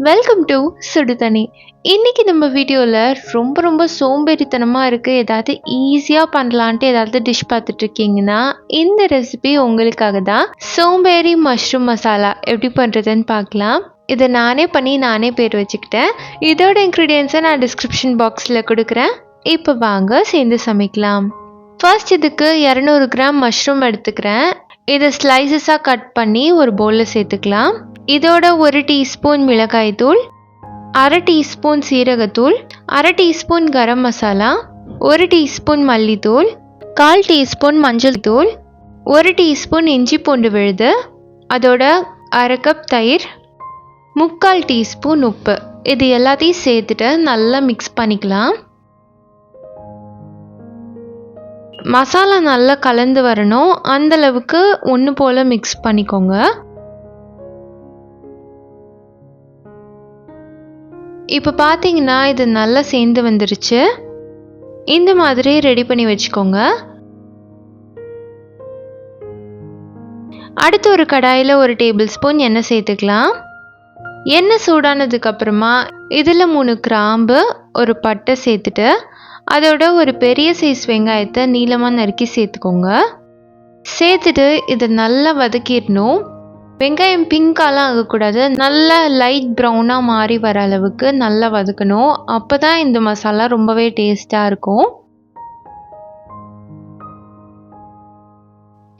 Welcome to சுடுதண்ணி. இன்னைக்கு நம்ம வீடியோவில் ரொம்ப சோம்பேறித்தனமாக இருக்குது, ஏதாவது ஈஸியாக பண்ணலான்ட்டு ஏதாவது டிஷ் பார்த்துட்டு இருக்கீங்கன்னா இந்த ரெசிபி உங்களுக்காக தான். சோம்பேறி மஷ்ரூம் மசாலா எப்படி பண்ணுறதுன்னு பார்க்கலாம். இதை நானே பண்ணி நானே பேர் வச்சுக்கிட்டேன். இதோட இன்க்ரீடியன்ஸை நான் டிஸ்கிரிப்ஷன் பாக்ஸில் கொடுக்குறேன். இப்போ வாங்க சேர்ந்து சமைக்கலாம். ஃபர்ஸ்ட் இதுக்கு 200 கிராம் மஷ்ரூம் எடுத்துக்கிறேன். இதை ஸ்லைசஸாக கட் பண்ணி ஒரு பவுலில் சேர்த்துக்கலாம். இதோட 1 டீஸ்பூன் மிளகாய் தூள், 1/2 டீஸ்பூன் சீரகத்தூள், 1/2 டீஸ்பூன் கரம் மசாலா, 1 டீஸ்பூன் மல்லித்தூள், 1/4 டீஸ்பூன் மஞ்சள் தூள், 1 டீஸ்பூன் இஞ்சி பூண்டு விழுது, அதோட 1/2 கப் தயிர், 3/4 டீஸ்பூன் உப்பு. இது எல்லாத்தையும் சேர்த்துட்டு நல்லா மிக்ஸ் பண்ணிக்கலாம். மசாலா நல்லா கலந்து வரணும், அந்தளவுக்கு ஒன்று போல் மிக்ஸ் பண்ணிக்கோங்க. இப்போ பார்த்தீங்கன்னா இது நல்லா சேர்ந்து வந்துருச்சு. இந்த மாதிரி ரெடி பண்ணி வச்சுக்கோங்க. அடுத்து ஒரு கடாயில் 1 டேபிள் ஸ்பூன் எண்ணெய் சேர்த்துக்கலாம். எண்ணெய் சூடானதுக்கப்புறமா இதில் 3 கிராம்பு, ஒரு பட்டை சேர்த்துட்டு அதோட ஒரு பெரிய சைஸ் வெங்காயத்தை நீளமாக நறுக்கி சேர்த்துக்கோங்க. சேர்த்துட்டு இதை நல்லா வதக்கிடணும். வெங்காயம் பிங்காலாம் ஆகக்கூடாது, நல்லா லைட் ப்ரௌனாக மாறி வர அளவுக்கு நல்லா வதக்கணும். அப்போ தான் இந்த மசாலா ரொம்பவே டேஸ்ட்டாக இருக்கும்.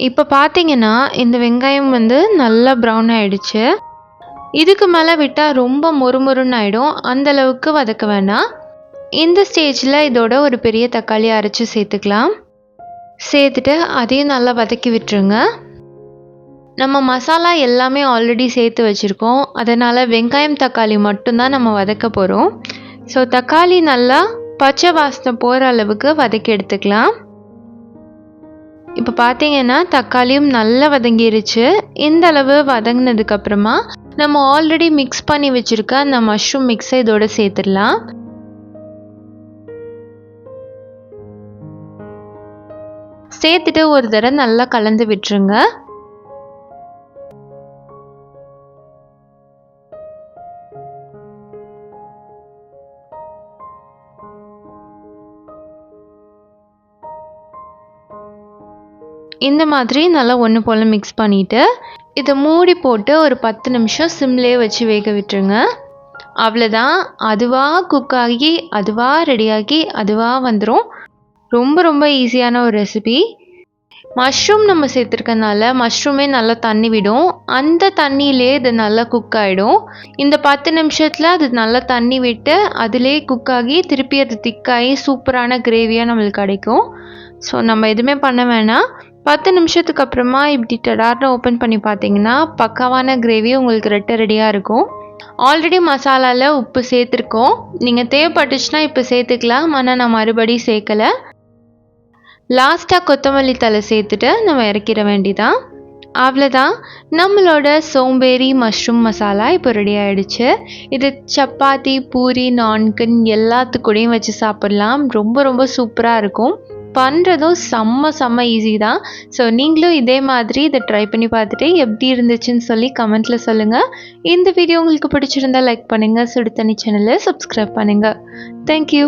இப்போ பார்த்தீங்கன்னா இந்த வெங்காயம் நல்லா ப்ரௌன் ஆகிடுச்சு. இதுக்கு மேலே விட்டால் ரொம்ப மொறுமொறுன்னு ஆகிடும், அந்தளவுக்கு வதக்க வேணாம். இந்த ஸ்டேஜில் இதோட ஒரு பெரிய தக்காளி அரைச்சி சேர்த்துக்கலாம். சேர்த்துட்டு அதையும் நல்லா வதக்கி விட்டுருங்க. நம்ம மசாலா எல்லாமே ஆல்ரெடி சேர்த்து வச்சுருக்கோம், அதனால் வெங்காயம் தக்காளி மட்டும்தான் நம்ம வதக்க போகிறோம். ஸோ தக்காளி நல்லா பச்சை வாசனை போகிற அளவுக்கு வதக்கி எடுத்துக்கலாம். இப்போ பார்த்தீங்கன்னா தக்காளியும் நல்லா வதங்கிருச்சு. இந்த அளவு வதங்கினதுக்கப்புறமா நம்ம ஆல்ரெடி மிக்ஸ் பண்ணி வச்சுருக்க அந்த மஷ்ரூம் மிக்ஸை இதோட சேர்த்துடலாம். சேர்த்துட்டு ஒரு தடவை நல்லா கலந்து விட்டுருங்க. இந்த மாதிரி நல்லா ஒன்று போல் மிக்ஸ் பண்ணிவிட்டு இதை மூடி போட்டு ஒரு 10 நிமிஷம் சிம்லேயே வச்சு வேக விட்டுருங்க. அவ்வளோதான், அதுவாக குக் ஆகி அதுவாக ரெடியாகி அதுவாக வந்துடும். ரொம்ப ஈஸியான ஒரு ரெசிபி. மஷ்ரூம் நம்ம சேர்த்துருக்கனால மஷ்ரூமே நல்லா தண்ணி விடும், அந்த தண்ணியிலே இது நல்லா குக் ஆகிடும். இந்த 10 நிமிஷத்தில் அது நல்லா தண்ணி விட்டு அதிலே குக் ஆகி திருப்பி அது திக்காகி சூப்பரான கிரேவியாக நம்மளுக்கு கிடைக்கும். ஸோ நம்ம எதுவுமே பண்ண வேணாம். 10 நிமிஷத்துக்கு அப்புறமா இப்படி டடார்னு ஓப்பன் பண்ணி பார்த்தீங்கன்னா பக்காவான கிரேவி உங்களுக்கு ரெடியாக இருக்கும். ஆல்ரெடி மசாலாவில் உப்பு சேர்த்துருக்கோம், நீங்கள் தேவைப்பட்டுச்சுன்னா இப்போ சேர்த்துக்கலாம், ஆனால் நான் மறுபடியும் சேர்க்கலை. லாஸ்ட்டாக கொத்தமல்லி தழை சேர்த்துட்டு நம்ம இறக்கிட வேண்டிதான். அவ்வளோதான், நம்மளோட சோம்பேறி மஷ்ரூம் மசாலா இப்போ ரெடி ஆகிடுச்சு. இது சப்பாத்தி, பூரி, நான்கன் எல்லாத்துக்கூடையும் வச்சு சாப்பிட்லாம். ரொம்ப சூப்பராக இருக்கும். பண்ணுறதும் செம்ம ஈஸி தான். ஸோ நீங்களும் இதே மாதிரி இதை ட்ரை பண்ணி பார்த்துட்டு எப்படி இருந்துச்சுன்னு சொல்லி கமெண்ட்டில் சொல்லுங்கள். இந்த வீடியோ உங்களுக்கு பிடிச்சிருந்தா லைக் பண்ணுங்கள், சுடுதண்ணி சேனலை சப்ஸ்கிரைப் பண்ணுங்கள். தேங்க்யூ.